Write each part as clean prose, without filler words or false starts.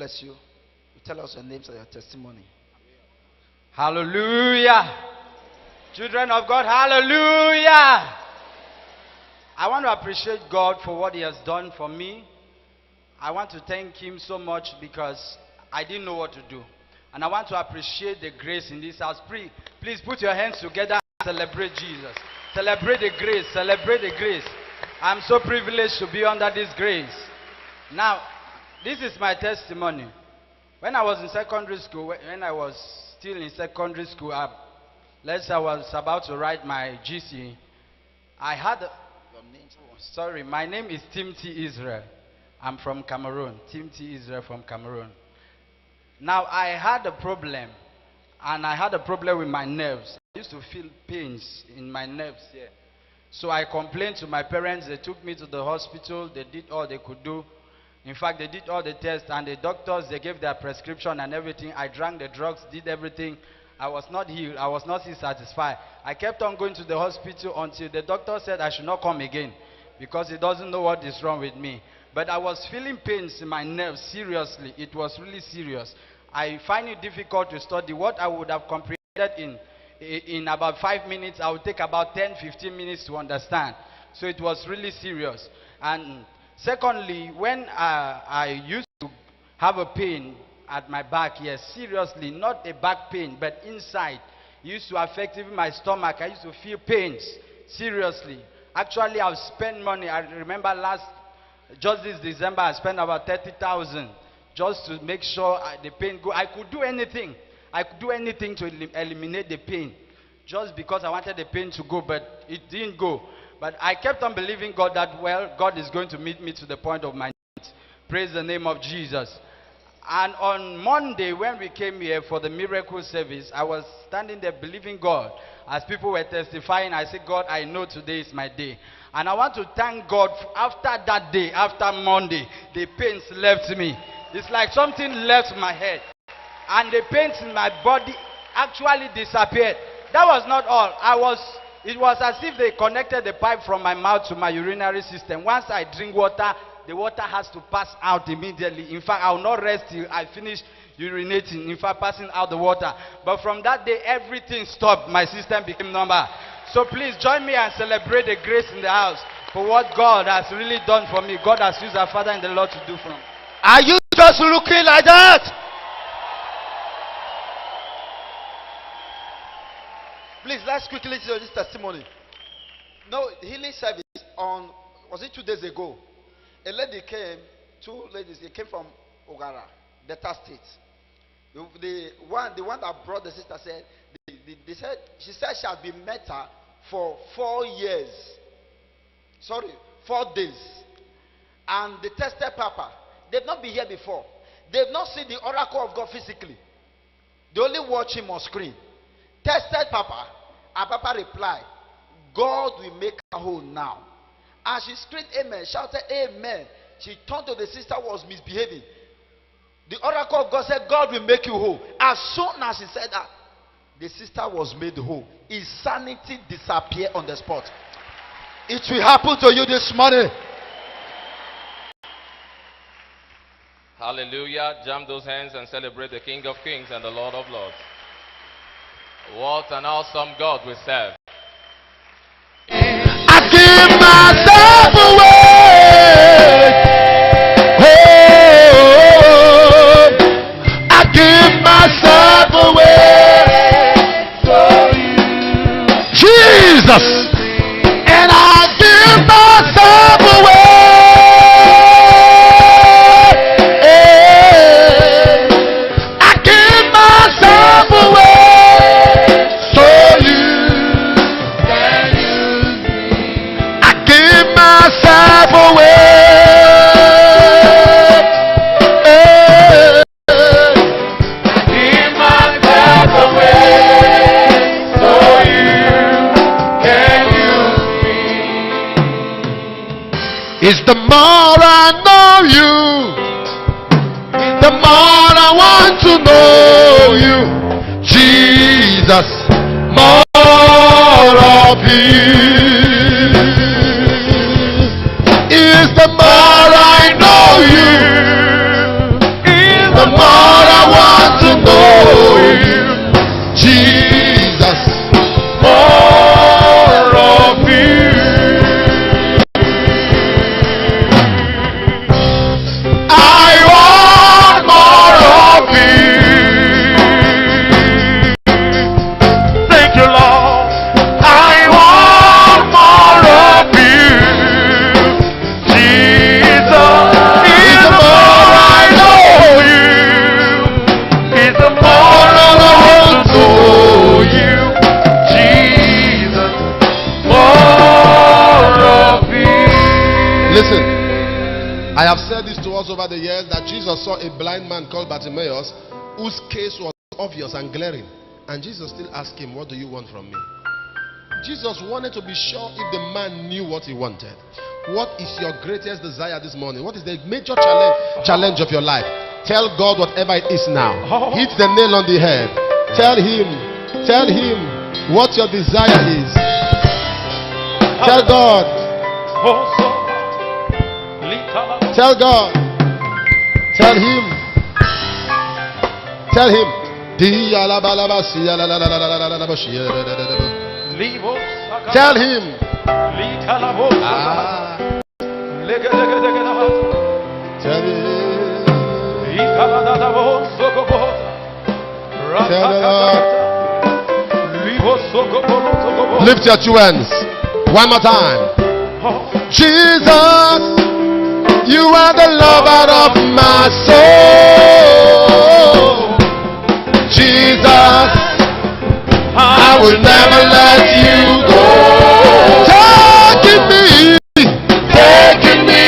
bless you. You tell us your names and your testimony. Hallelujah. Children of God, hallelujah. I want to appreciate God for what He has done for me. I want to thank Him so much because I didn't know what to do. And I want to appreciate the grace in this house. Please put your hands together and celebrate Jesus. Celebrate the grace. Celebrate the grace. I'm so privileged to be under this grace. Now, this is my testimony. When I was in secondary school, when I was still in secondary school, I was about to write my GCE. I had my name is Timothy Israel. I'm from Cameroon. Timothy Israel from Cameroon. Now, I had a problem, and I had a problem with my nerves. I used to feel pains in my nerves here. So I complained to my parents. They took me to the hospital. They did all they could do. In fact, they did all the tests, and the doctors, they gave their prescription and everything. I drank the drugs, did everything. I was not healed. I was not satisfied. I kept on going to the hospital until the doctor said I should not come again because he doesn't know what is wrong with me. But I was feeling pains in my nerves, seriously. It was really serious. I find it difficult to study. What I would have comprehended in about 5 minutes, I would take about 10-15 minutes to understand. So it was really serious. And secondly, when I used to have a pain at my back, yes, seriously, not a back pain, but inside, it used to affect even my stomach. I used to feel pains, seriously. Actually, I've spent money. I remember just this December, I spent about 30,000 just to make sure the pain go. I could do anything. I could do anything to eliminate the pain, just because I wanted the pain to go, but it didn't go. But I kept on believing God that, well, God is going to meet me to the point of my needs. Praise the name of Jesus. And on Monday, when we came here for the miracle service, I was standing there believing God. As people were testifying, I said, God, I know today is my day. And I want to thank God after that day, after Monday, the pains left me. It's like something left my head. And the pains in my body actually disappeared. That was not all. It was as if they connected the pipe from my mouth to my urinary system. Once I drink water, the water has to pass out immediately. In fact, I will not rest till I finish urinating, in fact, passing out the water. But from that day, everything stopped. My system became normal. So please join me and celebrate the grace in the house for what God has really done for me. God has used our Father in the Lord to do for me. Are you just looking like that? Please, let's quickly listen to this testimony. No, healing service was it 2 days ago? A lady came, 2 ladies, they came from Ogara, Delta State. The one that brought the sister said, she said she had been met her for 4 years. 4 days. And they tested Papa. They've not been here before. They've not seen the oracle of God physically. They only watch him on screen. Tested Papa, and Papa replied, God will make her whole now. And she screamed amen, shouted amen. She turned to the sister who was misbehaving. The oracle of God said, God will make you whole. As soon as she said that, the sister was made whole. His sanity disappeared on the spot. It will happen to you this morning. Hallelujah. Jam those hands and celebrate the King of Kings and the Lord of Lords. What an awesome God we serve. I give myself away. Oh, I give myself away for you, Jesus, and I give myself away. I give myself away. Myself away. Give myself away so you can use me. It's the more I know you, the more I want to know you, Jesus, more of you. Is the more I know you, is the over the years that Jesus saw a blind man called Bartimaeus whose case was obvious and glaring. And Jesus still asked him, what do you want from me? Jesus wanted to be sure if the man knew what he wanted. What is your greatest desire this morning? What is the major challenge of your life? Tell God whatever it is now. Hit the nail on the head. Tell him what your desire is. Tell God. Tell God. Tell him. Tell him. Tell him. Tell him. Lift your two hands. One more time. Jesus, you are the lover of my soul. Jesus, I will never let you go. Taking me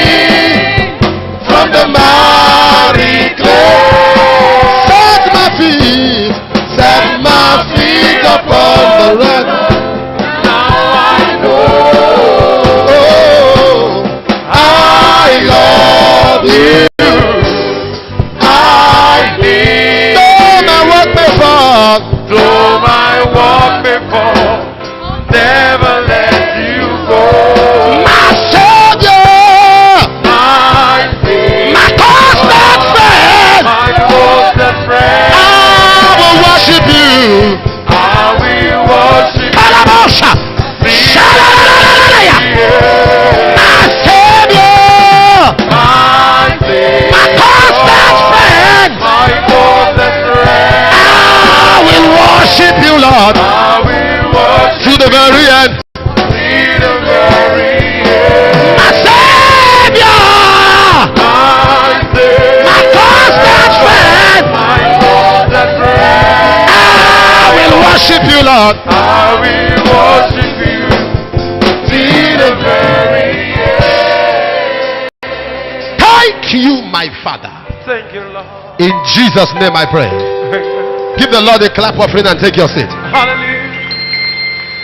from the miry clay. Set my feet upon the rock. Now I know, I love you. I need. Though my walk before, never let you go. My Savior, my constant friend, my closest friend. I will worship you. I will worship you. My Savior, my constant friend, my closest friend. I will worship you, Lord. I will worship to the very end. My Savior, my constant friend, I will worship you, Lord. I will worship you to the very end. Thank you, my Father. Thank you, Lord. In Jesus' name I pray. Give the Lord a clap offering and take your seat. Hallelujah.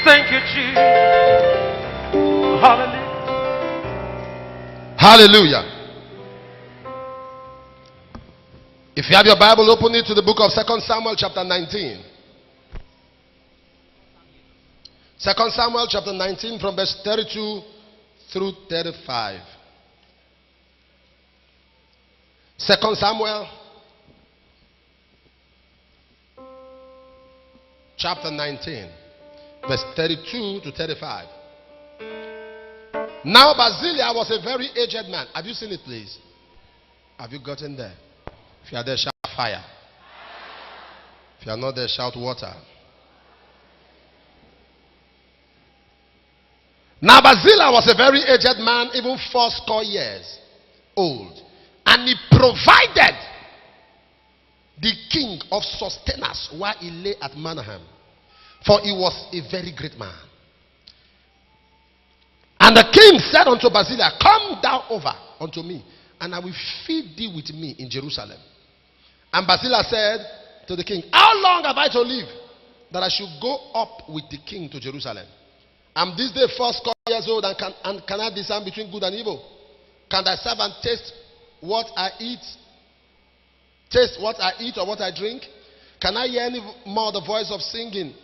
Thank you, Jesus. Hallelujah. Hallelujah. If you have your Bible, open it to the book of 2 Samuel chapter 19. 2 Samuel chapter 19 from verse 32 through 35. 2 Samuel chapter 19 verse 32 to 35. Now Bazilia was a very aged man. Have you seen it, please? Have you gotten there? If you are there, shout fire. If you are not there, shout water. Now Bazilia was a very aged man, even 80 years old, and he provided the king of sustenance while he lay at Manahem, for he was a very great man. And the king said unto Bazilia, come thou over unto me, and I will feed thee with me in Jerusalem. And Bazilia said to the king, how long have I to live that I should go up with the king to Jerusalem? I'm this day 80 years old, and can I discern between good and evil? Can thy servant taste what I eat? Taste what I eat or what I drink? Can I hear any more the voice of singing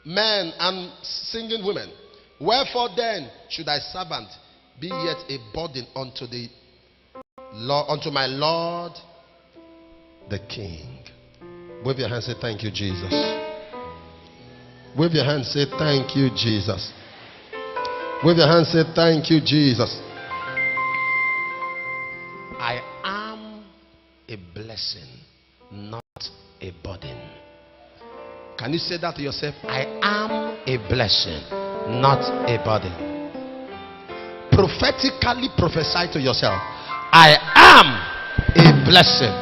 men and singing women? Wherefore then should thy servant be yet a burden unto my Lord the King? Wave your hand, say thank you, Jesus. Wave your hand, say thank you, Jesus. Wave your hand, say thank you, Jesus. I am a blessing, not a burden. Can you say that to yourself? I am a blessing, not a burden. Prophetically prophesy to yourself. I am a blessing.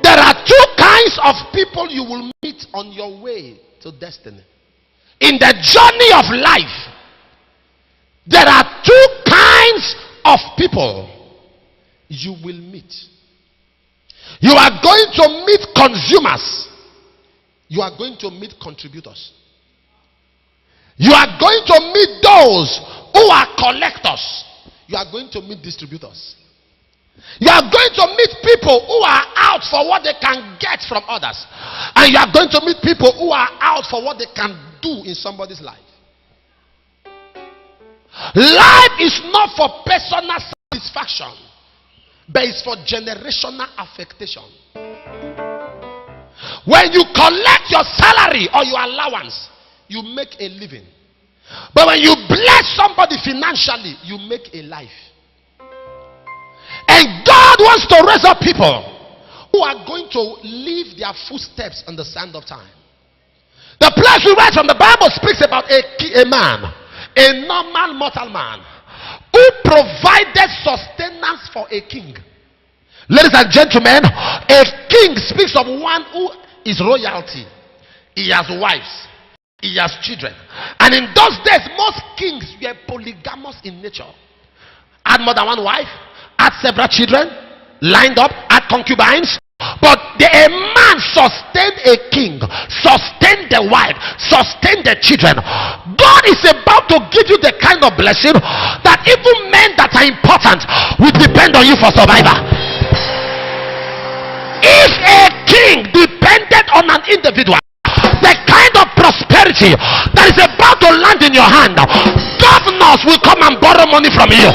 There are two kinds of people you will meet on your way to destiny. In the journey of life, there are two kinds people you will meet. You are going to meet consumers. You are going to meet contributors. You are going to meet those who are collectors. You are going to meet distributors. You are going to meet people who are out for what they can get from others. And you are going to meet people who are out for what they can do in somebody's life. Life is not for personal satisfaction, but it's for generational affectation. When you collect your salary or your allowance, you make a living. But when you bless somebody financially, you make a life. And God wants to raise up people who are going to leave their footsteps on the sand of time. The place we read from the Bible speaks about a man, a normal mortal man, who provided sustenance for a king. Ladies and gentlemen, a king speaks of one who is royalty. He has wives, he has children. And in those days, most kings were polygamous in nature. Had more than one wife, had several children, lined up, had concubines. But a man sustained a king, sustained the wife, sustained the children. God is about to give you the kind of blessing that even men that are important will depend on you for survival. If a king depended on an individual, the kind of prosperity that is about to land in your hand, governors will come and borrow money from you.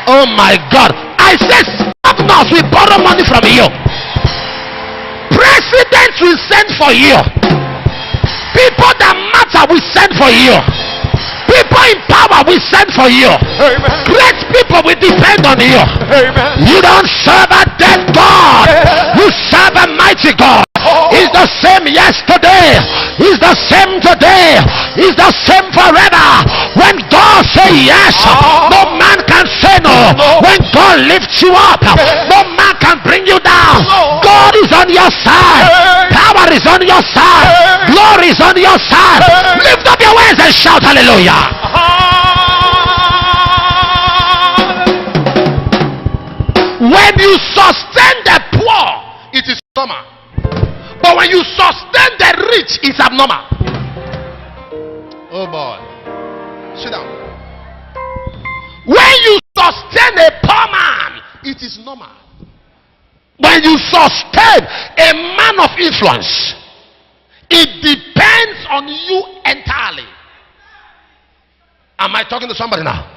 Oh my God. I said governors will borrow money from you. Presidents will send for you. People that matter will send for you. People in power will send for you. Amen. Great people will depend on you. Amen. You don't serve a dead God. Yeah. You serve a mighty God. Oh. He's the same yesterday. He's the same today. He's the same forever. When God says yes, no man can say no. When God lifts you up, no man can bring you down. God is on your side. Power is on your side. Glory is on your side. Lift up your hands and shout hallelujah. When you sustain the poor, it is normal. But when you sustain the rich, it's abnormal. Oh boy. Sit down. When you sustain a poor man, it is normal. When you sustain a man of influence, it depends on you entirely. Am I talking to somebody now?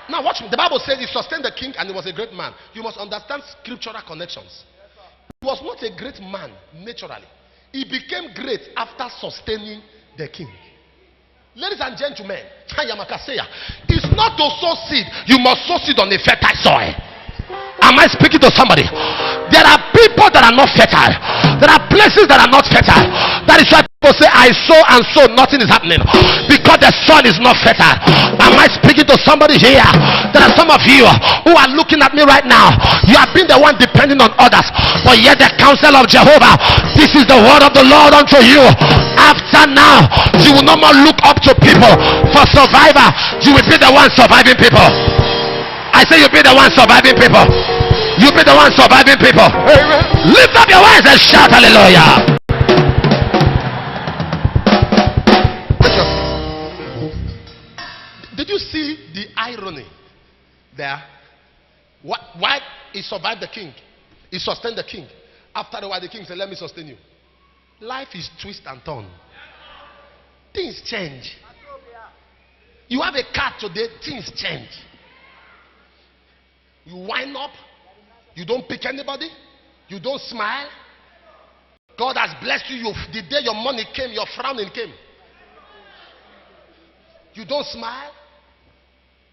Now watch me. The Bible says he sustained the king and he was a great man. You must understand scriptural connections. He was not a great man naturally. He became great after sustaining the king. Ladies and gentlemen, it's not to sow seed. You must sow seed on a fertile soil. Am I speaking to somebody? There are people that are not fertile. There are places that are not fertile. That is why people say, I sow and sow, nothing is happening. Because the soil is not fertile. Am I speaking to somebody here? There are some of you who are looking at me right now. You have been the one depending on others. But yet the counsel of Jehovah, this is the word of the Lord unto you. After now, you will no more look up to people for survivor. You will be the one surviving people. I say you'll be the one surviving people. You'll be the one surviving people. Amen. Lift up your hands and shout hallelujah. Did you see the irony there? Why he survived the king? He sustained the king. After a while, the king said, let me sustain you. Life is twist and turn. Things change. You have a car today, things change. You wind up. You don't pick anybody. You don't smile. God has blessed you. The day your money came, your frowning came. You don't smile.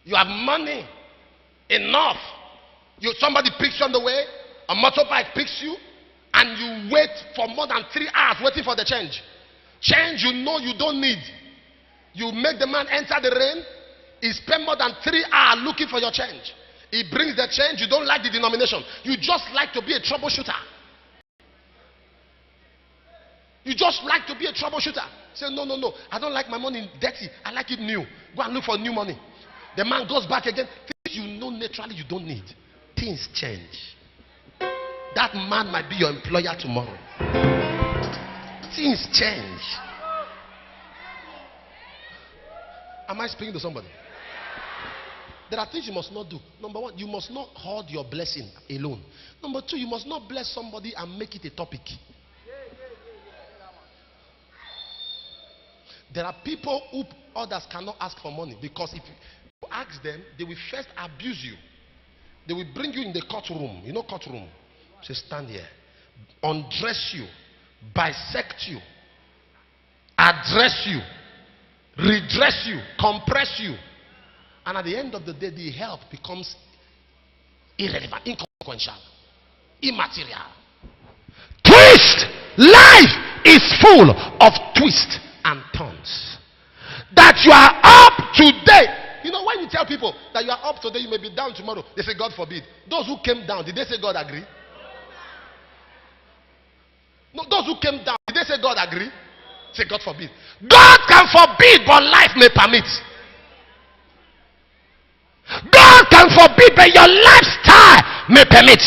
You have money enough. Somebody picks you on the way. A motorbike picks you. And you wait for more than 3 hours waiting for the change. Change you know you don't need. You make the man enter the rain. He spent more than 3 hours looking for your change. He brings the change. You don't like the denomination. You just like to be a troubleshooter. You just like to be a troubleshooter. Say, no. I don't like my money dirty. I like it new. Go and look for new money. The man goes back again. You know literally you don't need, things change. That man might be your employer tomorrow. Things change. Am I speaking to somebody? There are things you must not do. Number one, you must not hoard your blessing alone. Number two, you must not bless somebody and make it a topic. There are people who others cannot ask for money, because if you ask them, they will first abuse you. They will bring you in the courtroom. You know courtroom? Say, stand here. Undress you. Bisect you. Address you. Redress you. Compress you. And at the end of the day, the help becomes irrelevant, inconsequential, immaterial. Twist! Life is full of twists and turns. That you are up today. You know, when you tell people that you are up today, you may be down tomorrow, they say, God forbid. Those who came down, did they say God agree? No, those who came down, did they say God agree? Say, God forbid. God can forbid, but life may permit. God can forbid, but your lifestyle may permit.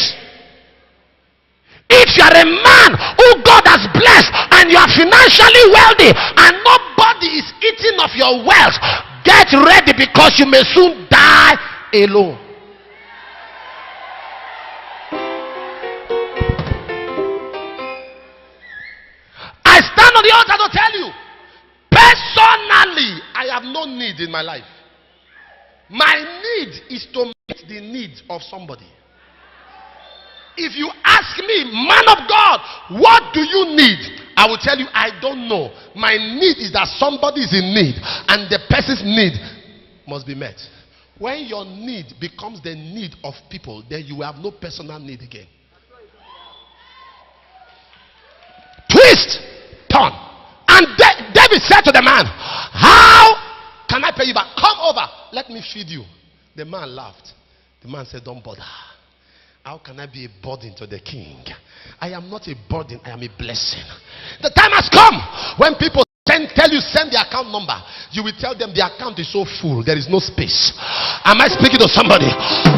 If you are a man who God has blessed and you are financially wealthy and nobody is eating of your wealth, get ready, because you may soon die alone. I stand on the altar to tell you, personally, I have no need in my life. My need is to meet the needs of somebody. If you ask me, man of God, what do you need? I will tell you, I don't know. My need is that somebody is in need, and the person's need must be met. When your need becomes the need of people, then you have no personal need again. Twist, turn. And David said to the man, how can I pay you back? Come over, let me feed you. The man laughed. The man said, don't bother. How can I be a burden to the king? I am not a burden, I am a blessing. The time has come when people tell you send the account number. You will tell them the account is so full, there is no space. Am I speaking to somebody?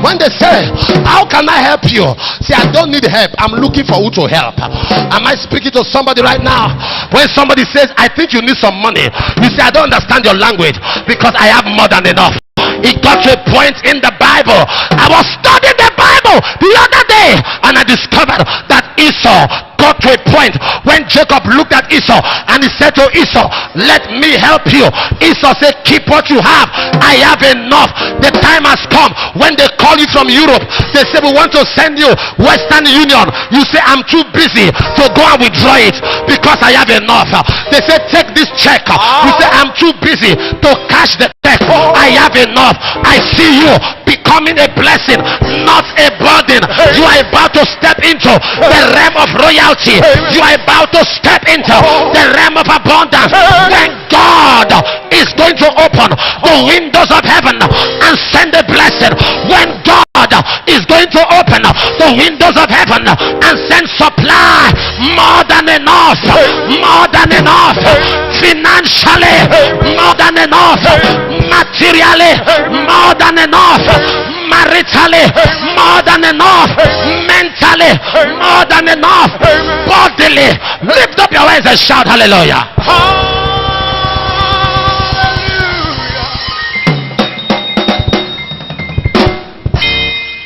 When they say, how can I help you? Say, I don't need help, I'm looking for who to help. Am I speaking to somebody right now? When somebody says, I think you need some money, you say, I don't understand your language, because I have more than enough. It got to a point in the Bible. I was studying the Bible the other day, and I discovered that Esau got to a point when Jacob looked at Esau and he said to Esau, let me help you. Esau said, keep what you have, I have enough. The time has come when they call you from Europe, they say, we want to send you Western Union. You say, I'm too busy to go and withdraw it because I have enough. They say, take this check. You say, I'm too busy to cash the check, I have enough. I see you becoming a blessing, not a burden. You are about to step into the realm of royalty. You are about to step into the realm of abundance. When God is going to open the windows of heaven and send a blessing, when God is going to open the windows of heaven and send supply, more than enough, more than enough, financially, more than enough, materially, more than enough, maritally, more than enough, mentally, more than enough, bodily. Lift up your hands and shout hallelujah.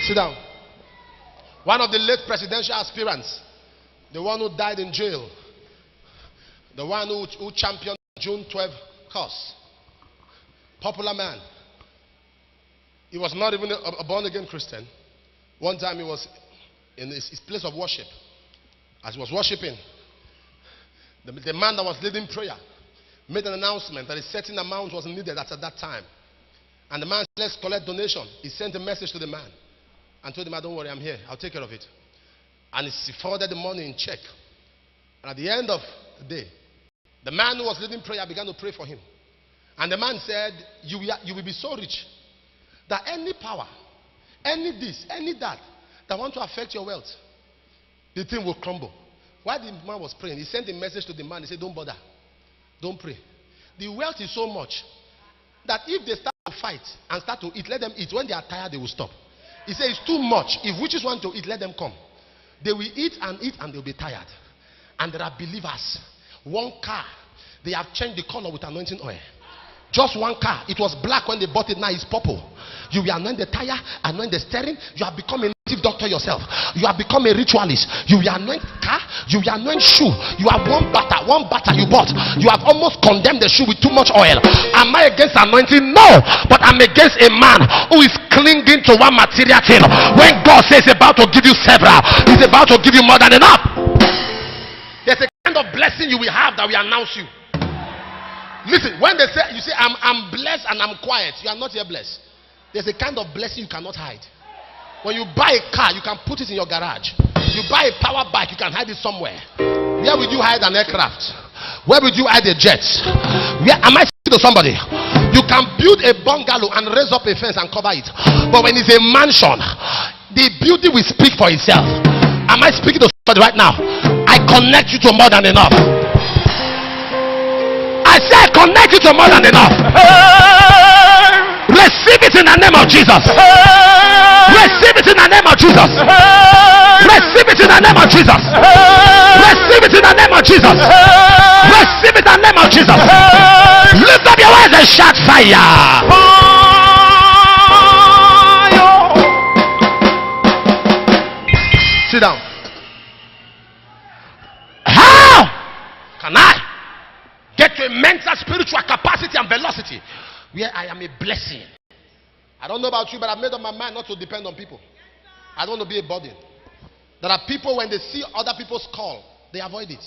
Sit down. One of the late presidential aspirants, the one who died in jail, the one who championed June 12 cause, popular man. He was not even a born-again Christian. One time he was in his place of worship. As he was worshiping, the man that was leading prayer made an announcement that a certain amount was needed at that time. And the man said, let's collect donation. He sent a message to the man and told him, don't worry, I'm here. I'll take care of it. And he forwarded the money in check. And at the end of the day, the man who was leading prayer began to pray for him. And the man said, you will be so rich that any power, any this, any that want to affect your wealth, the thing will crumble. While the man was praying, he sent a message to the man. He said, don't bother. Don't pray. The wealth is so much that if they start to fight and start to eat, let them eat. When they are tired, they will stop. He said it's too much. If witches want to eat, let them come. They will eat and they'll be tired. And there are believers. One car, they have changed the color with anointing oil. Just one car. It was black when they bought it, now it's purple. You will anoint the tire, anoint the steering. You have become a native doctor yourself. You have become a ritualist. You will anoint car, you will anoint shoe. You have one batter you bought. You have almost condemned the shoe with too much oil. Am I against anointing? No. But I'm against a man who is clinging to one material thing. When God says he's about to give you several, he's about to give you more than enough. There's a kind of blessing you will have that will announce you. Listen, when they say, you say, I'm blessed and I'm quiet, you are not yet blessed. There's a kind of blessing you cannot hide. When you buy a car, you can put it in your garage. You buy a power bike, you can hide it somewhere. Where would you hide an aircraft? Where would you hide a jet? Where am I speaking to somebody? You can build a bungalow and raise up a fence and cover it. But when it's a mansion, the building will speak for itself. Am I speaking to somebody right now? I connect you to more than enough. I say I connect you to more than enough. Receive it in the name of Jesus. Receive it in the name of Jesus. Receive it in the name of Jesus. Receive it in the name of Jesus. Receive it in the name of Jesus. Lift up your voice and shout fire. Sit down. How can I get to a mental, spiritual capacity and velocity where I am a blessing? I don't know about you, but I've made up my mind not to depend on people. I don't want to be a burden. There are people, when they see other people's call, they avoid it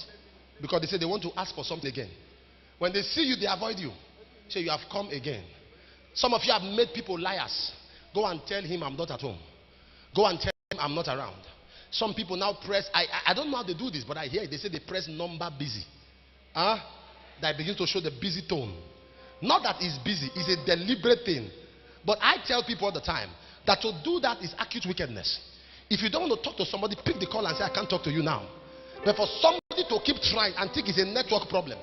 because they say they want to ask for something again. When they see you, they avoid you. Say, you have come again. Some of you have made people liars. Go and tell him I'm not at home. Go and tell him I'm not around. Some people now press, I don't know how they do this, but I hear it. They say they press number busy. That begins to show the busy tone. Not that it's busy, it's a deliberate thing. But I tell people all the time that to do that is acute wickedness. If you don't want to talk to somebody, pick the call and say, I can't talk to you now. But for somebody to keep trying and think it's a network problem,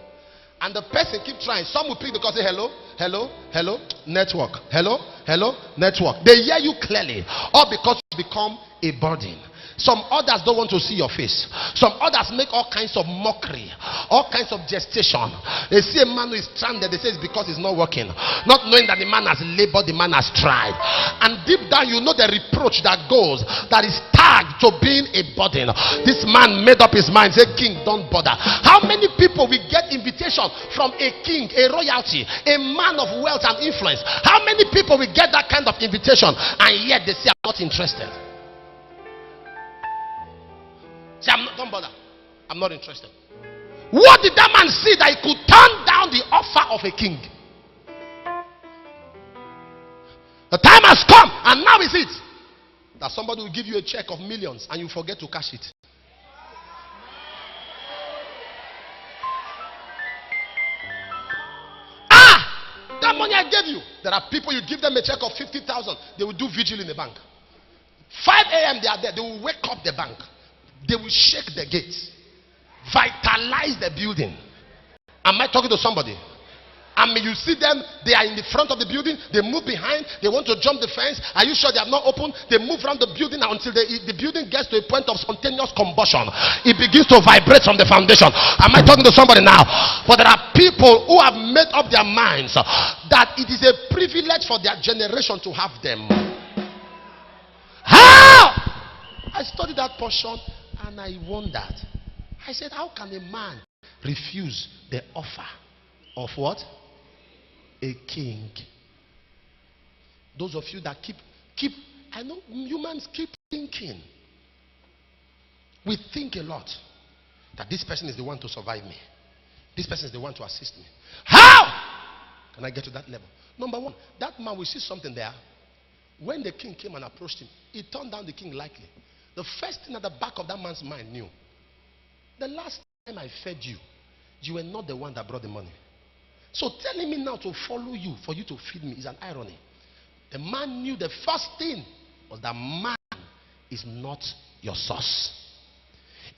and the person keep trying, some will pick the call and say, hello, hello, hello, network, hello, hello, network. They hear you clearly, all because you become a burden. Some others don't want to see your face. Some others make all kinds of mockery, all kinds of gestation. They see a man who is stranded, they say it's because it's not working, not knowing that the man has labored, the man has tried. And deep down you know the reproach that goes, that is tagged to being a burden. This man made up his mind, say, king, don't bother. How many people will get invitation from a king, a royalty, a man of wealth and influence? How many people will get that kind of invitation and yet they say, I'm not interested? Say, don't bother. I'm not interested. What did that man see that he could turn down the offer of a king? The time has come, and now is it that somebody will give you a check of millions and you forget to cash it. That money I gave you. There are people, you give them a check of 50,000, they will do vigil in the bank. 5 a.m. they are there, they will wake up the bank. They will shake the gates, vitalize the building. Am I talking to somebody? I mean, you see them, they are in the front of the building, they move behind, they want to jump the fence. Are you sure they have not opened? They move around the building until the building gets to a point of spontaneous combustion. It begins to vibrate from the foundation. Am I talking to somebody now? But there are people who have made up their minds that it is a privilege for their generation to have them. How? I studied that portion and I wondered. I said, how can a man refuse the offer of what? A king. Those of you that keep, I know humans keep thinking. We think a lot that this person is the one to survive me. This person is the one to assist me. How can I get to that level? Number one, that man will see something there. When the king came and approached him, he turned down the king lightly. The first thing at the back of that man's mind knew, the last time I fed you, you were not the one that brought the money. So telling me now to follow you for you to feed me is an irony. The man knew the first thing was that man is not your source.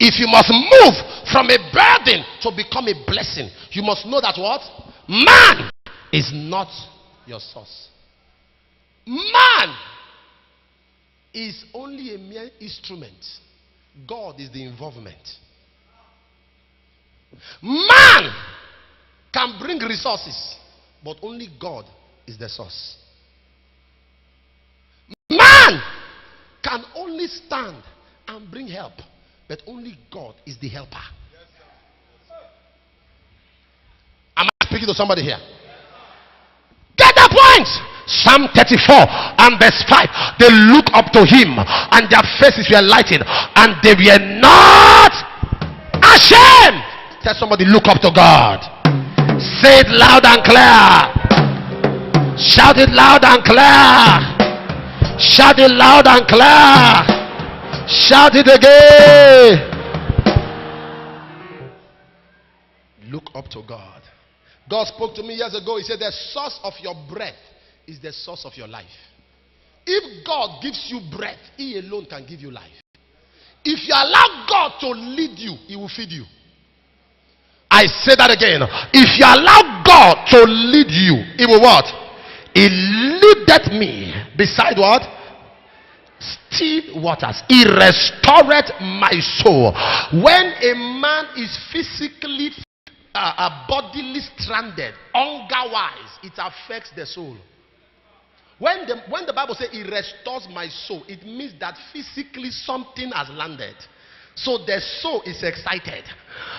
If you must move from a burden to become a blessing, you must know that what? Man is not your source. Man is only a mere instrument. God is the involvement. Man can bring resources, but only God is the source. Man can only stand and bring help, but only God is the helper. Am I speaking to somebody here? Get the point. Psalm 34 and verse 5. They look up to him and their faces were lightened and they were not ashamed. Tell somebody, look up to God. Say it loud and clear. Shout it loud and clear. Shout it loud and clear. Shout it again. Look up to God. God spoke to me years ago. He said the source of your breath is the source of your life. If God gives you breath, He alone can give you life. If you allow God to lead you, He will feed you. I say that again. If you allow God to lead you, He will what? He leadeth me beside what? Still waters. He restored my soul. When a man is physically bodily stranded, hunger-wise, it affects the soul. When the Bible says He restores my soul, it means that physically something has landed. So the soul is excited.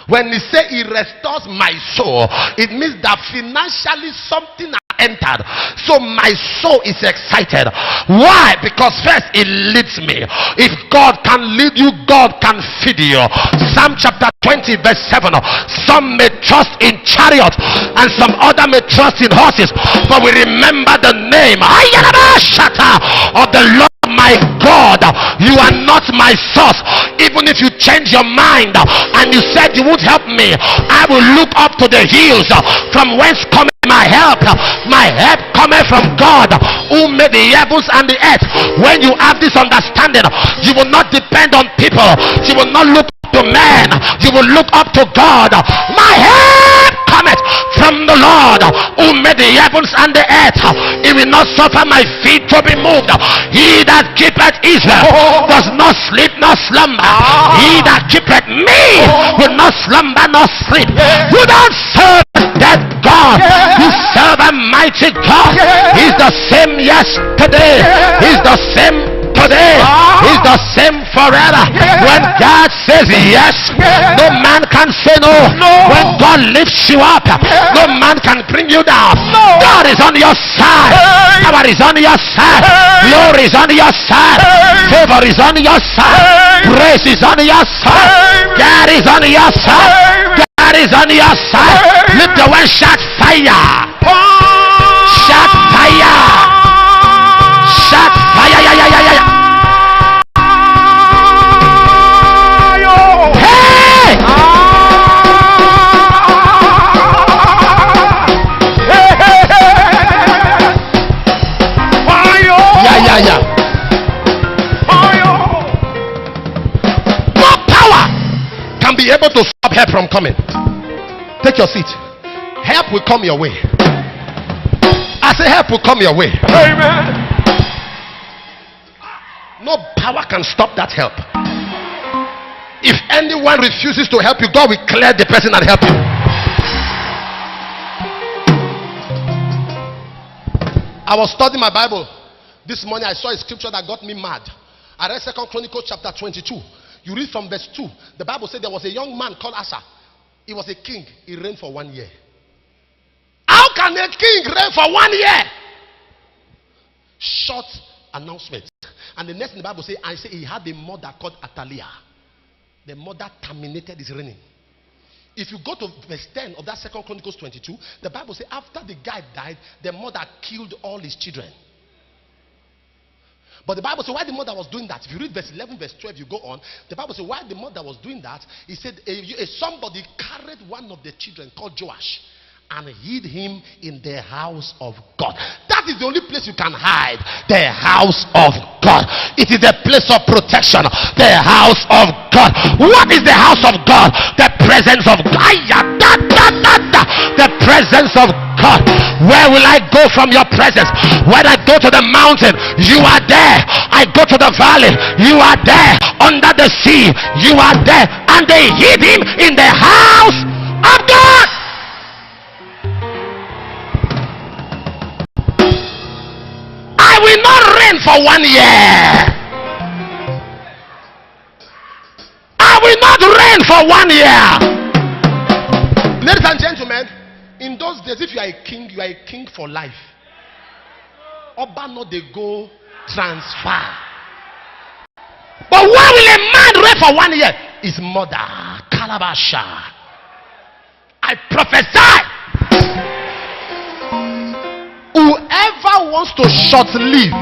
When He says He restores my soul, it means that financially something has entered. So my soul is excited. Why? Because first He leads me. If God can lead you, God can feed you. Psalm chapter 20 verse 7. Some may trust in chariot and some other may trust in horses, but we remember the name of the Lord my God. You are not my source. Even if you change your mind and you said you would help me, I will look up to the hills from whence cometh my help. My help cometh from God who made the heavens and the earth. When you have this understanding, you will not depend on people. You will not look up to man. You will look up to God. My help cometh from the Lord who made the heavens and the earth. He will not suffer my feet to be moved. He that keepeth Israel does not sleep nor slumber. He that keepeth me will not slumber nor sleep. You don't serve that God. You serve a mighty God. He's the same yesterday. He's the same today. He's the same forever. When God says yes, no man can say no. When God lifts you up, no man can bring you down. God is on your side. Power is on your side. Glory is on your side. Favor is on your side. Grace is on your side. God is on your side. God is on your side. Lift the one, shout fire. Shout fire. Shout fire. No power can be able to stop help from coming. Take your seat. Help will come your way. I say help will come your way. Amen. No power can stop that help. If anyone refuses to help you, God will clear the person and help you. I was studying my Bible this morning. I saw a scripture that got me mad. I read 2 Chronicles chapter 22. You read from verse 2. The Bible said there was a young man called Asa. He was a king. He reigned for 1 year. How can a king reign for 1 year? Short announcement. And the next in the Bible says, I say he had a mother called Athaliah. The mother terminated his reigning. If you go to verse 10 of that 2 Chronicles 22, the Bible says after the guy died, the mother killed all his children. But the Bible says why the mother was doing that. If you read verse 11, verse 12, you go on. The Bible says why the mother was doing that. He said somebody carried one of the children called Joash and hid him in the house of God. That is the only place you can hide. The house of God. It is the place of protection. The house of God. What is the house of God? The presence of God. The presence presence of God. Where will I go from your presence? When I go to the mountain, you are there. I go to the valley, you are there. Under the sea, you are there. And they hid him in the house of God. I will not reign for 1 year. I will not reign for 1 year. Ladies and gentlemen, in those days, if you are a king for life. Oba no they go transfer. But why will a man reign for 1 year? His mother, Kalabasha. I prophesy. Whoever wants to short live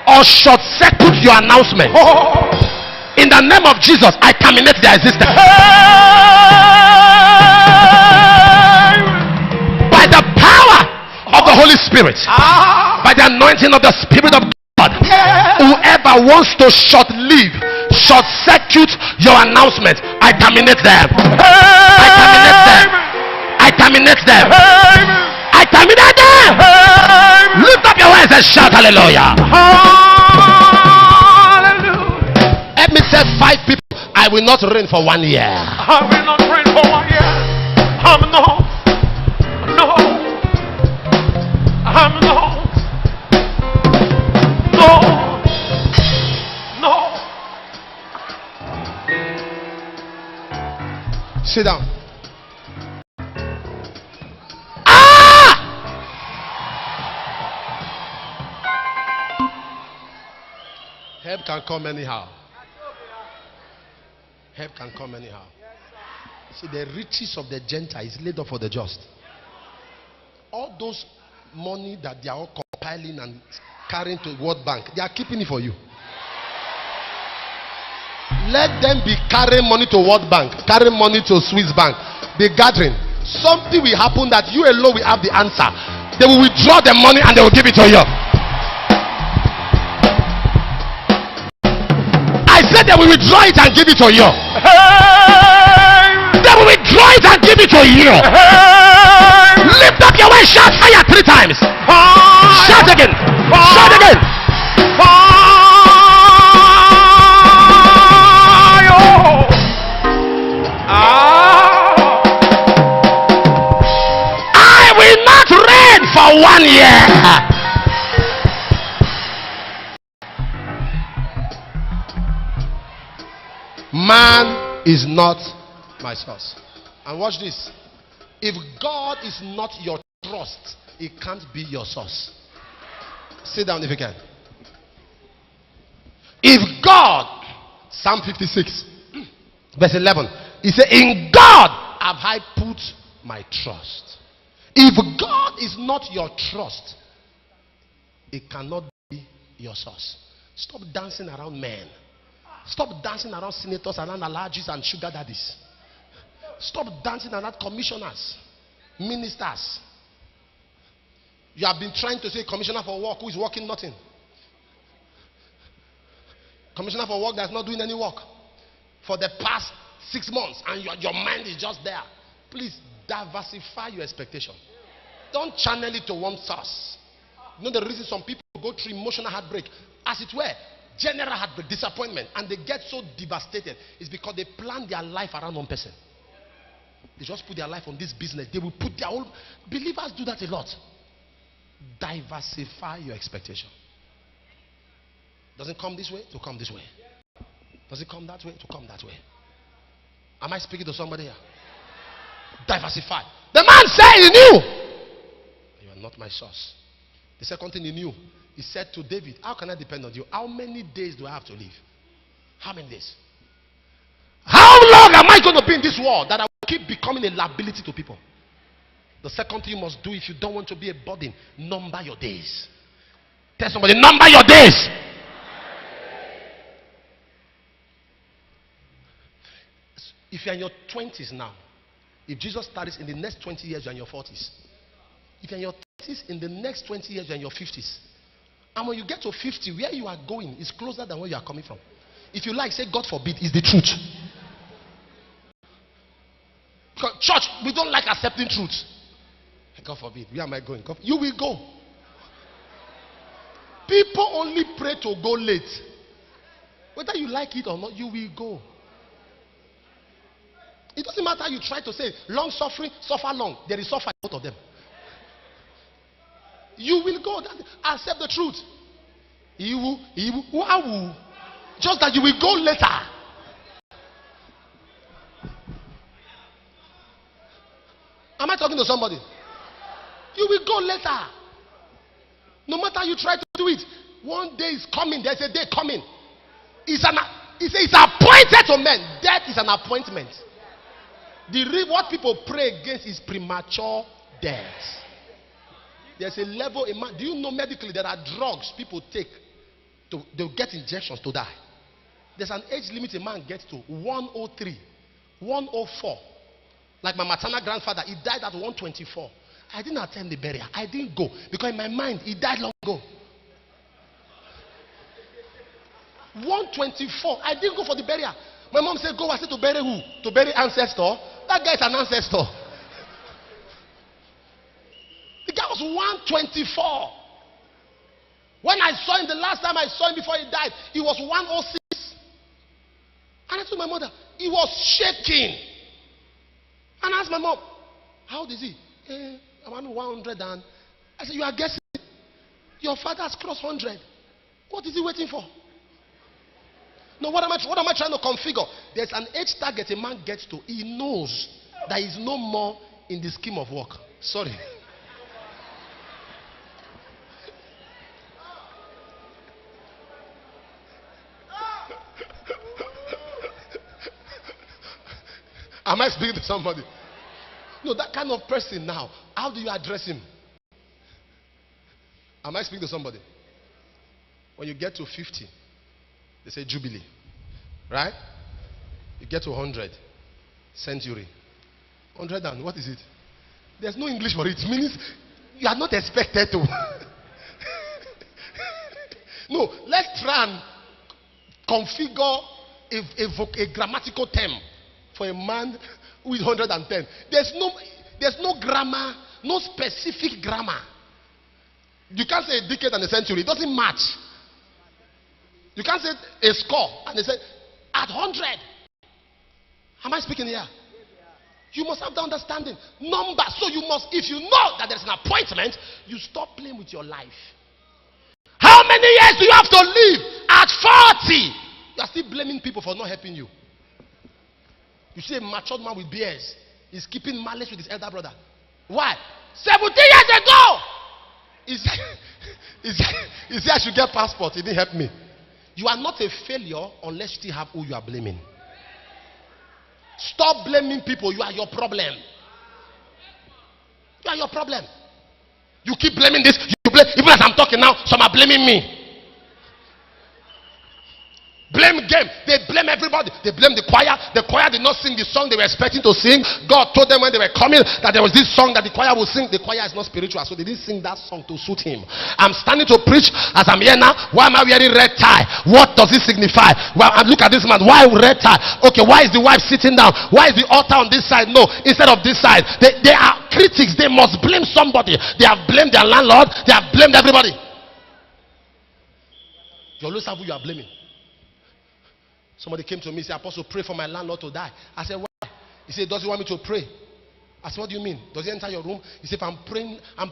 or short circuit your announcement, in the name of Jesus, I terminate their existence. By the power of the Holy Spirit, by the anointing of the Spirit of God, whoever wants to short live, short circuit your announcement, I terminate them. I terminate them. I terminate them. I terminate them. Lift up your hands and shout hallelujah. Let me say 5 people. I will not reign for 1 year. I will not reign for 1 year. No. Sit down. Help can come anyhow. Help can come anyhow. See, the riches of the Gentile is laid up for the just. All those money that they are all compiling and carrying to World Bank, they are keeping it for you. Let them be carrying money to World Bank, carrying money to Swiss Bank, be gathering. Something will happen that you alone will have the answer. They will withdraw the money and they will give it to you. I said they will withdraw it and give it to you. They will withdraw it and give it to you. Lift up your voice, shout fire 3 times. Shout again. Shout again. I will not reign for 1 year. Man is not my source. And watch this. If God is not your trust, it can't be your source. Sit down if you can. If God, Psalm 56, verse 11, he said, in God have I put my trust. If God is not your trust, it cannot be your source. Stop dancing around men. Stop dancing around senators, around allergies and sugar daddies. Stop dancing around commissioners, ministers. You have been trying to say commissioner for work who is working nothing. Commissioner for work that's not doing any work for the past 6 months, and your mind is just there. Please diversify your expectation. Don't channel it to one source. You know the reason some people go through emotional heartbreak, as it were, general heartbreak, disappointment, and they get so devastated is because they plan their life around one person. They just put their life on this business. They will put their whole... Believers do that a lot. Diversify your expectation. Does it come this way? To come this way. Does it come that way? To come that way. Am I speaking to somebody here? Diversify. The man said he knew. You are not my source. The second thing he knew, he said to David, how can I depend on you? How many days do I have to live? How many days? How long am I going to be in this world that I will keep becoming a liability to people? The second thing you must do if you don't want to be a burden, number your days. Tell somebody, number your days. If you're in your 20s now, if Jesus starts in the next 20 years, you're in your 40s. If you're in your 30s, in the next 20 years, you're in your 50s. And when you get to 50, where you are going is closer than where you are coming from. If you like, say, God forbid, is the truth. church, we don't like accepting truth. God forbid. Where am I going? You will go. People only pray to go late. Whether you like it or not, you will go. It doesn't matter you try to say long suffering, suffer long. There is suffering out of them. You will go. Accept the truth. Just that you will go later. Am I talking to somebody? You will go later. No matter you try to do it, one day is coming. There's a day coming. It's appointed to men. Death is an appointment. What people pray against is premature death. There's a level. Do you know medically there are drugs people take they'll get injections to die? There's an age limit a man gets to 103, 104. Like my maternal grandfather, he died at 124. I didn't attend the burial. I didn't go because in my mind he died long ago. 124. I didn't go for the burial. My mom said, go. I said, to bury who? To bury ancestor? That guy is an ancestor. The guy was 124. When I saw him, the last time I saw him before he died, he was 106. And I told my mother, he was shaking. And I asked my mom, how old is he? I'm 100. And I said, you are guessing. Your father has crossed 100. What is he waiting for? No, what am I trying to configure? There's an age target a man gets to. He knows that he's no more in the scheme of work. Sorry. Am I speaking to somebody? No, that kind of person now, how do you address him? Am I speaking to somebody? When you get to 50, they say jubilee. Right? You get to 100, century. 100 and what is it? There's no English for it. It means you are not expected to. No, let's try and configure a grammatical term for a man who is 110. There's no grammar, no specific grammar. You can't say a decade and a century. It doesn't match. You can't say a score and they say at 100. Am I speaking here? You must have the understanding. Number. So you must, if you know that there's an appointment, you stop playing with your life. How many years do you have to live? At 40. You are still blaming people for not helping you. You see a matured man with beards. He's keeping malice with his elder brother. Why? 17 years ago. He said I should get passport. He didn't help me. You are not a failure unless you still have who you are blaming. Stop blaming people. You are your problem. You are your problem. You keep blaming this. You blame, even as I'm talking now, some are blaming me. Blame game. They blame everybody. They blame the choir. The choir did not sing the song they were expecting to sing. God told them when they were coming that there was this song that the choir would sing. The choir is not spiritual, so they didn't sing that song to suit him. I'm standing to preach as I'm here now. Why am I wearing red tie? What does it signify? Well, and look at this man. Why red tie? Okay, why is the wife sitting down? Why is the altar on this side? No, instead of this side. They are critics. They must blame somebody. They have blamed their landlord. They have blamed everybody. You always have who you are blaming. Somebody came to me and said, Apostle, pray for my landlord to die. I said, why? He said, does he want me to pray? I said, what do you mean? Does he enter your room? He said, if I'm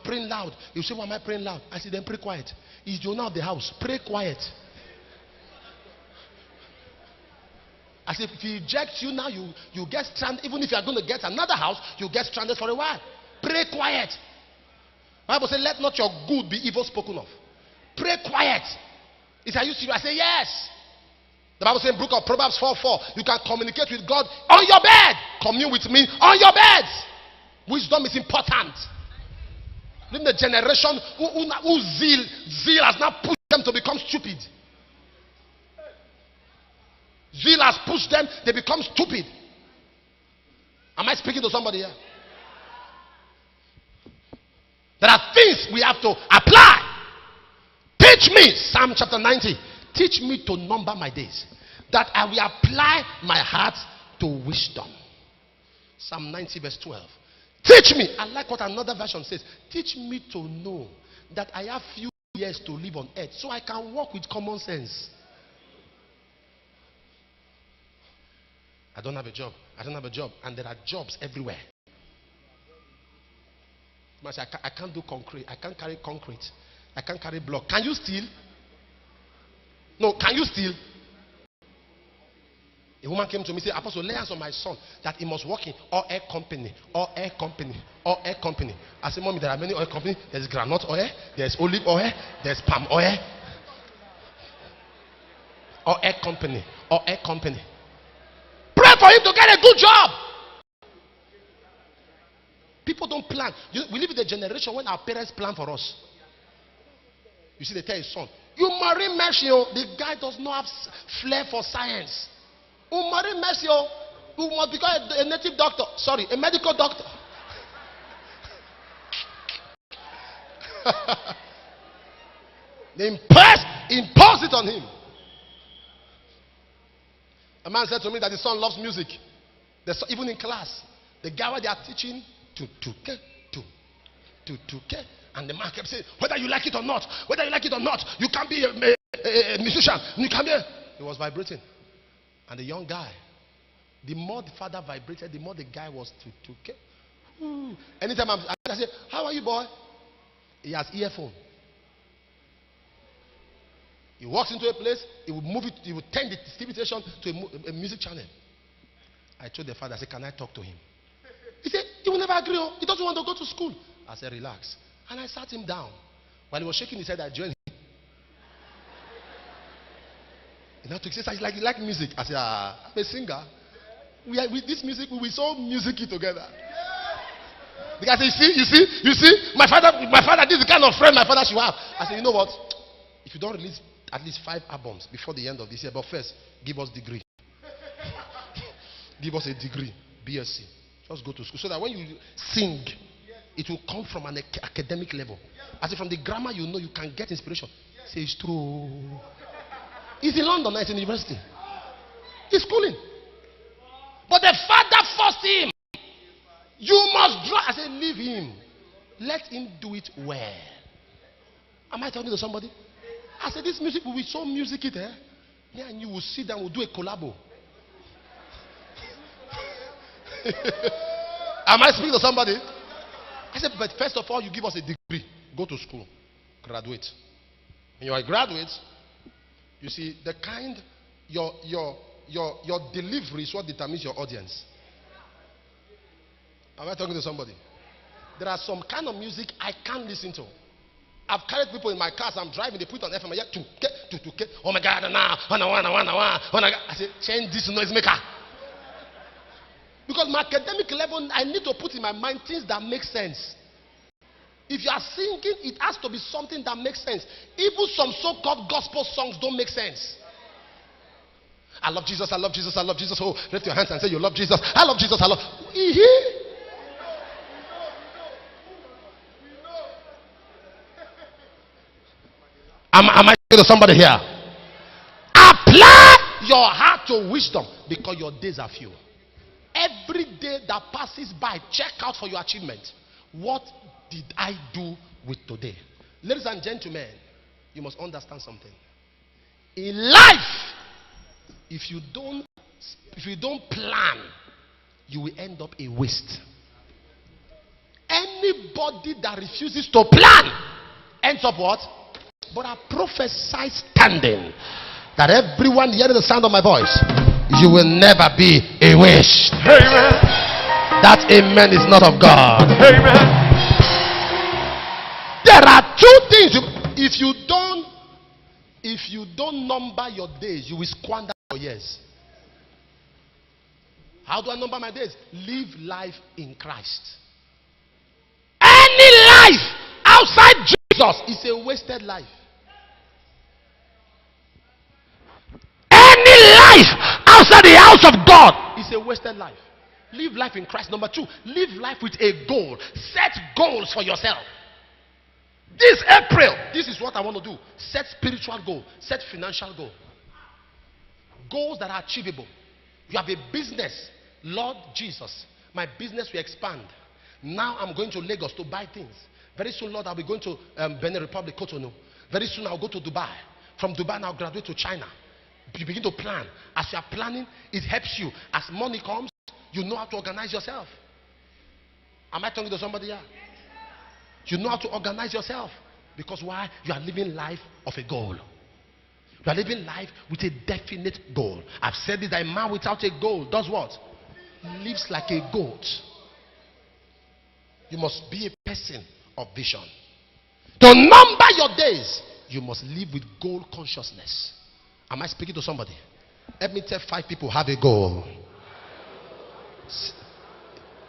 praying loud. You say, why am I praying loud? I said, then pray quiet. He's the owner of the house. Pray quiet. I said, if he rejects you now, you get stranded. Even if you are going to get another house, you get stranded for a while. Pray quiet. The Bible says, let not your good be evil spoken of. Pray quiet. He said, are you serious? I said, yes. The Bible says in the book of Proverbs 4:4, you can communicate with God on your bed. Commune with me on your bed. Wisdom is important. Then the generation who zeal has now pushed them to become stupid. Zeal has pushed them, they become stupid. Am I speaking to somebody here? There are things we have to apply. Teach me, Psalm chapter 90. Teach me to number my days, that I will apply my heart to wisdom. Psalm 90 verse 12. Teach me. I like what another version says. Teach me to know that I have few years to live on earth so I can walk with common sense. I don't have a job. I don't have a job. And there are jobs everywhere. I can't do concrete. I can't carry concrete. I can't carry block. Can you steal? No, can you steal? A woman came to me and said, Apostle, lay hands on my son that he must work in oil company, oil company, oil company. I said, Mommy, there are many oil companies. There's groundnut oil, there's olive oil, there's palm oil. Oil company, oil company. Pray for him to get a good job. People don't plan. We live in a generation when our parents plan for us. You see, they tell his son, you marry Mercy, the guy does not have flair for science. You marry Mercy, you must become a native doctor. Sorry, a medical doctor. They impose it on him. A man said to me that his son loves music. Even in class, the guy where they are teaching to, and the man kept saying, whether you like it or not, you can't be a musician. You can be. He was vibrating. And the young guy, the more the father vibrated, the more the guy was to. Anytime I say, how are you, boy? He has earphone. He walks into a place, he will move it, he will turn the TV station to a music channel. I told the father, I said, can I talk to him? He said, he will never agree. He doesn't want to go to school. I said, relax. And I sat him down. While he was shaking his head, I joined him. He said, I like music. I said, I'm a singer. With this music, we will so musicy together. The guy said, you see, my father, this is the kind of friend my father should have. I said, you know what? If you don't release at least 5 albums before the end of this year, but first, give us degree. Give us a degree, BSc. Just go to school. So that when you sing, it will come from an academic level. As if from the grammar you know, you can get inspiration. Say it's true. He's in London, it's in university. He's schooling. But the father forced him. You must draw. I said, leave him. Let him do it well. Am I talking to somebody? I said, this music will be so musicy there. Yeah, and you will sit down, we'll do a collabo. Am I speaking to somebody? I said, but first of all, you give us a degree. Go to school. Graduate. When you are a graduate, you see, the kind, your delivery is what determines your audience. Am I talking to somebody? There are some kind of music I can't listen to. I've carried people in my cars, I'm driving, they put on FM, oh my God, I say, change this noisemaker. Because my academic level, I need to put in my mind things that make sense. If you are singing, it has to be something that makes sense. Even some so-called gospel songs don't make sense. I love Jesus, I love Jesus, I love Jesus. Oh, lift your hands and say you love Jesus. I love Jesus, I love. Am I talking to somebody here? Apply your heart to wisdom because your days are few. Every day that passes by, check out for your achievement. What did I do with today? Ladies and gentlemen, you must understand something. In life, if you don't plan, you will end up a waste. Anybody that refuses to plan ends up what? But I prophesy standing that everyone hearing the sound of my voice, you will never be a waste. Amen. That amen is not of God. Amen. There are 2 things. If you don't number your days, you will squander your years. How do I number my days? Live life in Christ. Any life outside Jesus is a wasted life. Any life outside the house of God is a wasted life. Live life in Christ. Number 2, live life with a goal. Set goals for yourself. This April, this is what I want to do. Set spiritual goal. Set financial goal. Goals that are achievable. You have a business. Lord Jesus, My business will expand. Now I'm going to Lagos to buy things. Very soon, Lord, I'll be going to Benin Republic, Cotonou. Very soon, I'll go to Dubai. From Dubai, I'll graduate to China. You begin to plan. As you are planning, it helps you. As money comes, you know how to organize yourself. Am I talking to somebody here? You know how to organize yourself. Because why? You are living life of a goal. You are living life with a definite goal. I've said this, that a man without a goal does what? Lives like a goat. You must be a person of vision. To number your days, you must live with goal consciousness. Am I speaking to somebody? Let me tell 5 people have a goal.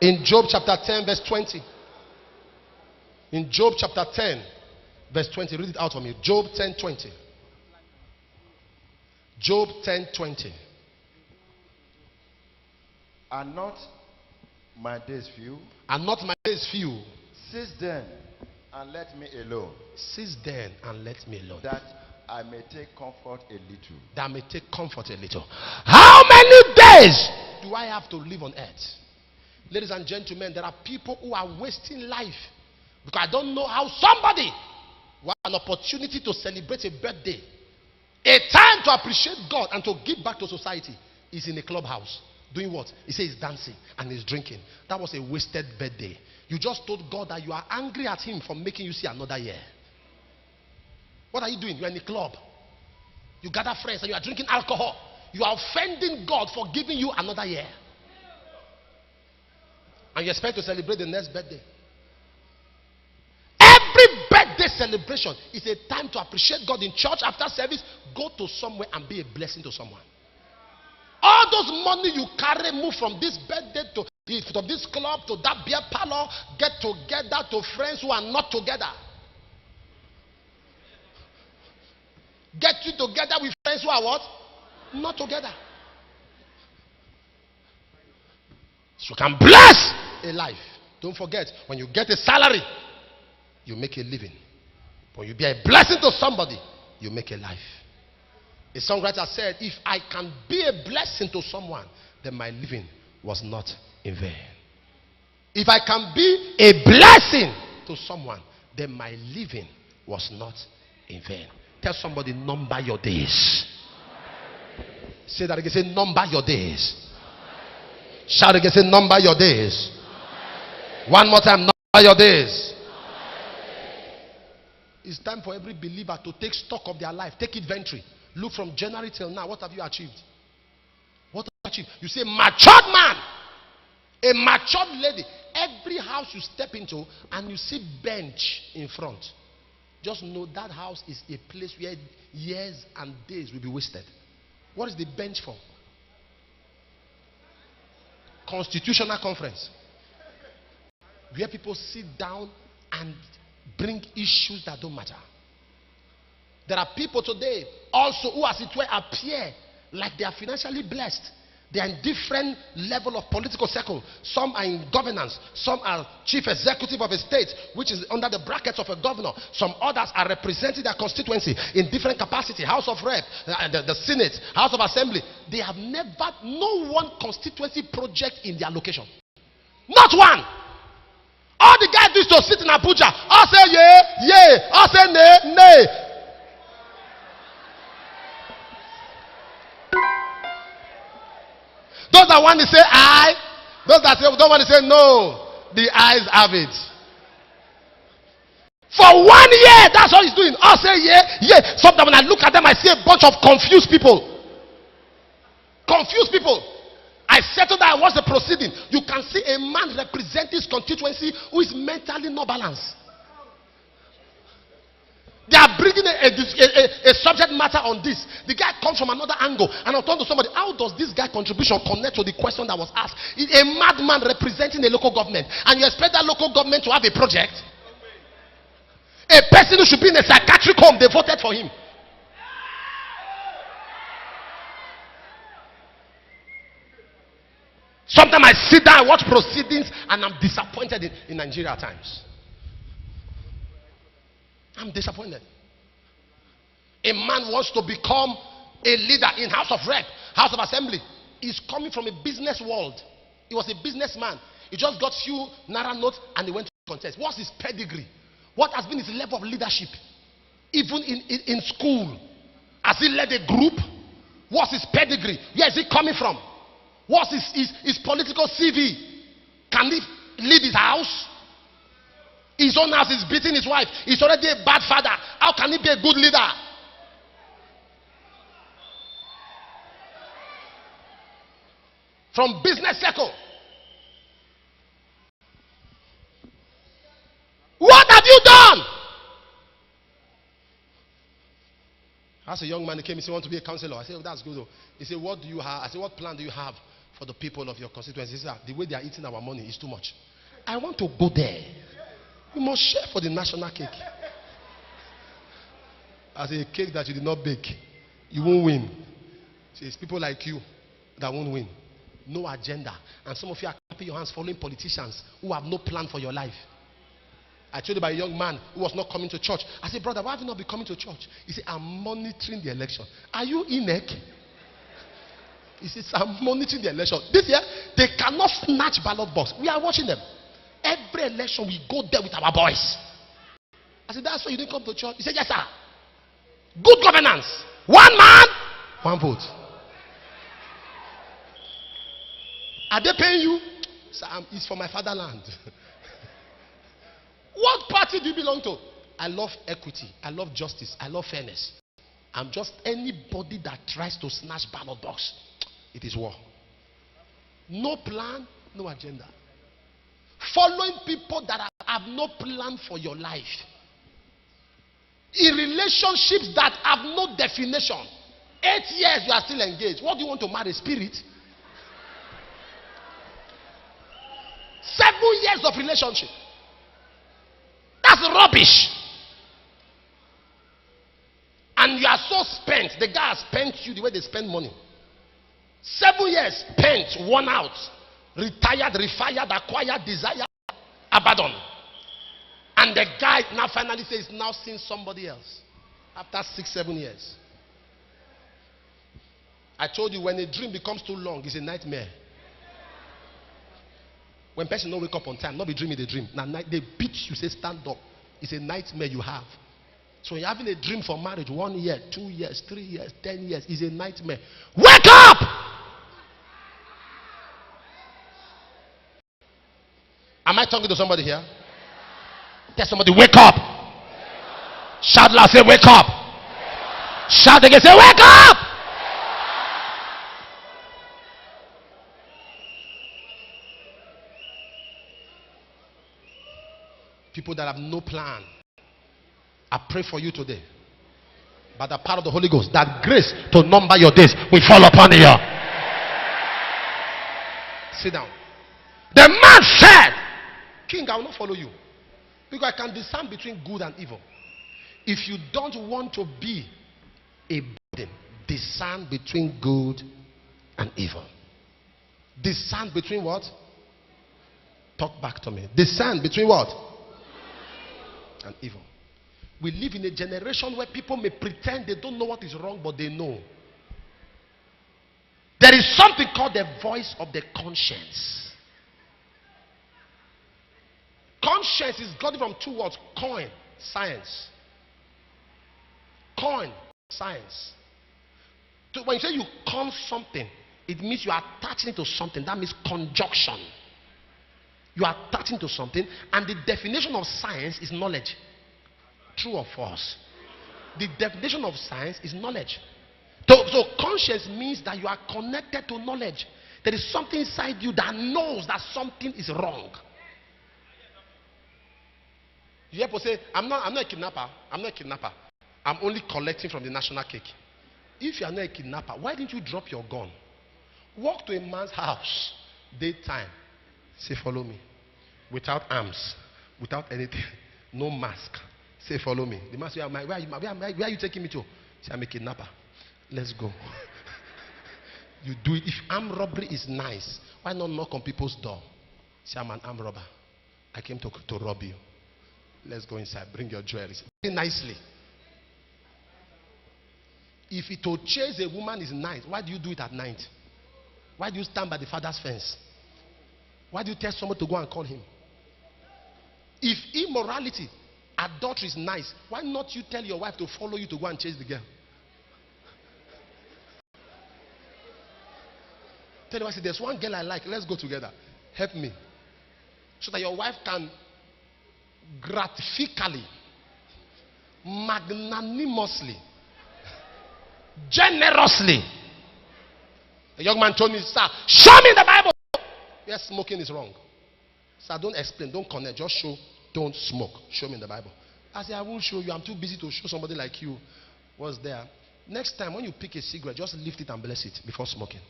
In Job chapter 10 verse 20. In Job chapter 10 verse 20. Read it out for me. Job 10:20. Job 10:20. Are not my days few? Are not my days few? Cease then and let me alone, Cease then and let me alone, that I may take comfort a little. that I may take comfort a little. How many days do I have to live on earth? Ladies and gentlemen, there are people who are wasting life because I don't know how somebody will have an opportunity to celebrate a birthday, a time to appreciate God and to give back to society, is in a clubhouse. Doing what? He says he's dancing and he's drinking. That was a wasted birthday. You just told God that you are angry at him for making you see another year. What are you doing? You are in a club. You gather friends and you are drinking alcohol. You are offending God for giving you another year. And you expect to celebrate the next birthday. Every birthday celebration is a time to appreciate God. In church after service, go to somewhere and be a blessing to someone. All those money you carry, move from this birthday to this club to that beer parlor, get together to friends who are not together. Get you together with friends who are what? Not together. So you can bless a life. Don't forget, when you get a salary, you make a living. When you be a blessing to somebody, you make a life. A songwriter said, if I can be a blessing to someone, then my living was not in vain. If I can be a blessing to someone, then my living was not in vain. Tell somebody, number your days. Say that again. Say, number your days. Shout again. Say, number your days. One more time. Number your days. It's time for every believer to take stock of their life. Take inventory. Look from January till now. What have you achieved? What have you achieved? You say, matured man. A matured lady. Every house you step into and you see bench in front, just know that house is a place where years and days will be wasted. What is the bench for? Constitutional conference. Where people sit down and bring issues that don't matter. There are people today also who, as it were, appear like they are financially blessed. They are in different level of political circle. Some are in governance. Some are chief executive of a state, which is under the brackets of a governor. Some others are representing their constituency in different capacity. House of Rep, the Senate, House of Assembly. They have never, no one constituency project in their location. Not one. All the guys used to sit in Abuja. All say yeah, yeah. All say nay, nay. Those that want to say I, those that don't want to say no, the eyes have it. For 1 year, that's all he's doing. I'll say yeah, yeah. Sometimes when I look at them, I see a bunch of confused people. Confused people. I settled that I watched the proceeding. You can see a man representing his constituency who is mentally not balanced. They are bringing a subject matter on this. The guy comes from another angle. And I'll turn to somebody, how does this guy contribution connect to the question that was asked? A madman representing a local government. And you expect that local government to have a project? A person who should be in a psychiatric home, they voted for him. Sometimes I sit down and watch proceedings and I'm disappointed in Nigeria at times. I'm disappointed. A man wants to become a leader in House of Rep, House of Assembly. He's coming from a business world. He was a businessman. He just got few naira notes and he went to contest. What's his pedigree? What has been his level of leadership? Even in school. Has he led a group? What's his pedigree? Where is he coming from? What's his political CV? Can he lead his house? His own house is beating his wife. He's already a bad father. How can he be a good leader? From business circle. What have you done? As a young man, he came, he said, "I want to be a counselor." I said, "Oh, that's good." He said, "What do you have?" I said, "What plan do you have for the people of your constituency?" He said, "The way they are eating our money is too much. I want to go there. You must share for the national cake." As a cake that you did not bake, you won't win. See, it's people like you that won't win. No agenda. And some of you are clapping your hands following politicians who have no plan for your life. I told you about a young man who was not coming to church. I said, "Brother, why have you not been coming to church?" He said, "I'm monitoring the election." Are you INEC? He says, "I'm monitoring the election." This year, they cannot snatch ballot box. We are watching them. Every election, we go there with our boys. I said, "That's why you didn't come to church?" He said, "Yes, sir. Good governance. One man, one vote." Are they paying you? Sir, it's for my fatherland. What party do you belong to? I love equity. I love justice. I love fairness. I'm just anybody that tries to snatch ballot box. It is war. No plan, no agenda. Following people that have no plan for your life. In relationships that have no definition. 8 years you are still engaged. What do you want to marry? Spirit? 7 years of relationship. That's rubbish. And you are so spent. The guy has spent you the way they spend money. 7 years spent, worn out, retired, refired, acquired, desire, abandoned. And the guy now finally says, now seeing somebody else. After 6, 7 years. I told you, when a dream becomes too long, it's a nightmare. When person don't wake up on time, not be dreaming the dream. Now night they beat you, say stand up. It's a nightmare you have. So when you're having a dream for marriage, 1 year, 2 years, 3 years, 10 years, is a nightmare. Wake up! Am I talking to somebody here? Tell somebody, wake up. Shout loud, say wake up. Shout again, say wake up. People that have no plan. I pray for you today. By the power of the Holy Ghost, that grace to number your days will fall upon you. Sit down. The man said, "King, I will not follow you. Because I can discern between good and evil." If you don't want to be a burden, discern between good and evil. Discern between what? Talk back to me. Discern between what? And evil. We live in a generation where people may pretend they don't know what is wrong, but they know. There is something called the voice of the conscience. Conscience is gotten from 2 words: coin, science. Coin, science. So when you say you con something, it means you are attaching to something. That means conjunction. You are attaching to something, and the definition of science is knowledge. True or false? The definition of science is knowledge. So conscience means that you are connected to knowledge. There is something inside you that knows that something is wrong. You hear people say, I'm not a kidnapper. I'm not a kidnapper. I'm only collecting from the national cake. If you are not a kidnapper, why didn't you drop your gun? Walk to a man's house, daytime. Say, follow me. Without arms, without anything, no mask. Say, follow me. The man say, where are you taking me to? Say, I'm a kidnapper. Let's go. You do it. If armed robbery is nice, why not knock on people's door? Say, I'm an armed robber. I came to rob you. Let's go inside. Bring your jewelry. Very nicely. If it to chase a woman is nice, why do you do it at night? Why do you stand by the father's fence? Why do you tell someone to go and call him? If immorality, adultery is nice, why not you tell your wife to follow you to go and chase the girl? Tell your wife, there's one girl I like, let's go together. Help me. So that your wife can gratifically, magnanimously, generously. A young man told me, sir, show me the Bible. Yes, smoking is wrong. Sir, don't explain, don't connect, just show, don't smoke. Show me in the Bible. I said, I won't show you. I'm too busy to show somebody like you what's there. Next time, when you pick a cigarette, just lift it and bless it before smoking.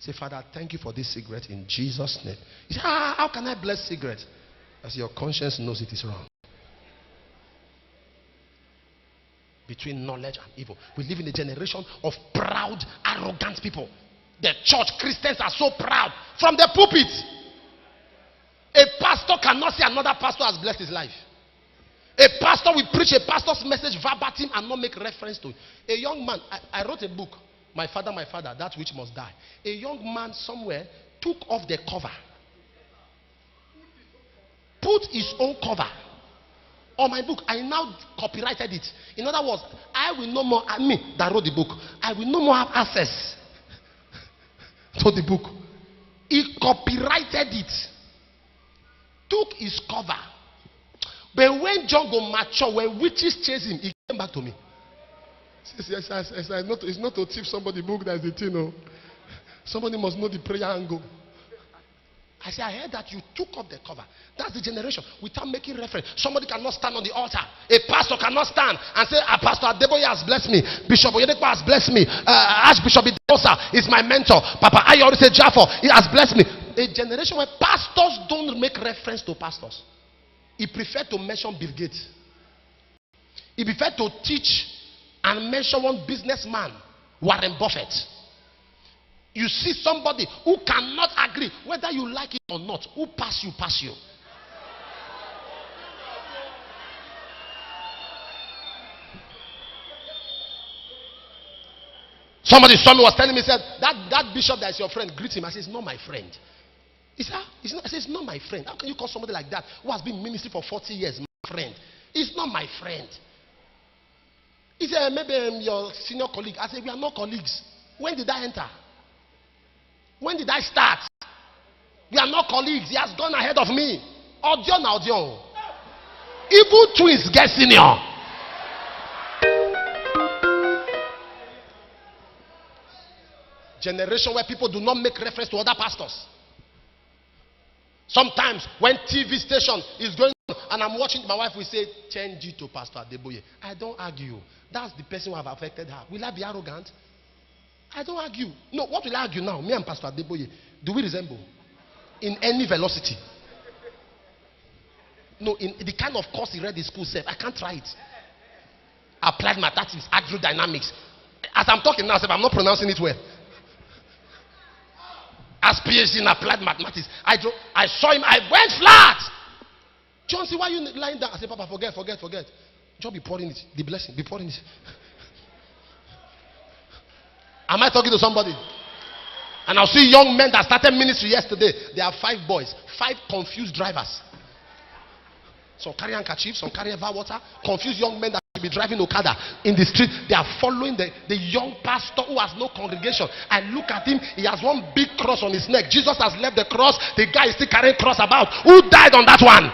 Say, Father, thank you for this cigarette in Jesus' name. He said, how can I bless cigarette? As your conscience knows it is wrong. Between knowledge and evil. We live in a generation of proud, arrogant people. The church, Christians are so proud. From the pulpit. A pastor cannot say another pastor has blessed his life. A pastor will preach a pastor's message verbatim and not make reference to it. A young man, I wrote a book, My Father, That Which Must Die. A young man somewhere took off the cover. Put his own cover on my book. I now copyrighted it. In other words, I will no more, me that wrote the book, I will no more have access to the book. He copyrighted it. Took his cover. But when John go mature, when witches chase him, he came back to me. He says, yes, it's not to teach somebody book that is the thing. No. Somebody must know the prayer angle. I said, I heard that you took up the cover. That's the generation. Without making reference. Somebody cannot stand on the altar. A pastor cannot stand and say, Pastor Adeboye has blessed me. Bishop Oyedepo has blessed me. Archbishop Idosa is my mentor. Papa Ayorise Jafo, he has blessed me. A generation where pastors don't make reference to pastors. He preferred to mention Bill Gates. He preferred to teach and mention one businessman, Warren Buffett. You see somebody who cannot agree, whether you like it or not, who pass you. Somebody saw me, was telling me, said, that bishop that is your friend, greet him. I said, it's not my friend. He said, I said, it's not my friend. How can you call somebody like that who has been in ministry for 40 years my friend? It's not my friend. He said, maybe I'm your senior colleague. I said, we are not colleagues. When did I enter? When did I start? We are not colleagues. He has gone ahead of me. Audio. Evil twins get senior. Generation where people do not make reference to other pastors. Sometimes when TV station is going on and I'm watching, my wife will say, change it to Pastor Adeboye. I don't argue. That's the person who have affected her. Will I be arrogant? I don't argue. No, what will I argue now? Me and Pastor Adeboye, do we resemble? In any velocity? No, in the kind of course he read in school self, I can't try it. Applied mathematics, hydrodynamics. As I'm talking now, I'm not pronouncing it well. As PhD in applied mathematics, I saw him, I went flat. John, see why you lying down? I said, Papa, forget. John, be pouring it. The blessing, be pouring it. Am I talking to somebody? And I'll see young men that started ministry yesterday. There are 5 boys, 5 confused drivers. Some carry handkerchiefs, some carry water. Confused young men that should be driving Okada in the street. They are following the young pastor who has no congregation. I look at him, he has one big cross on his neck. Jesus has left the cross. The guy is still carrying cross about. Who died on that one?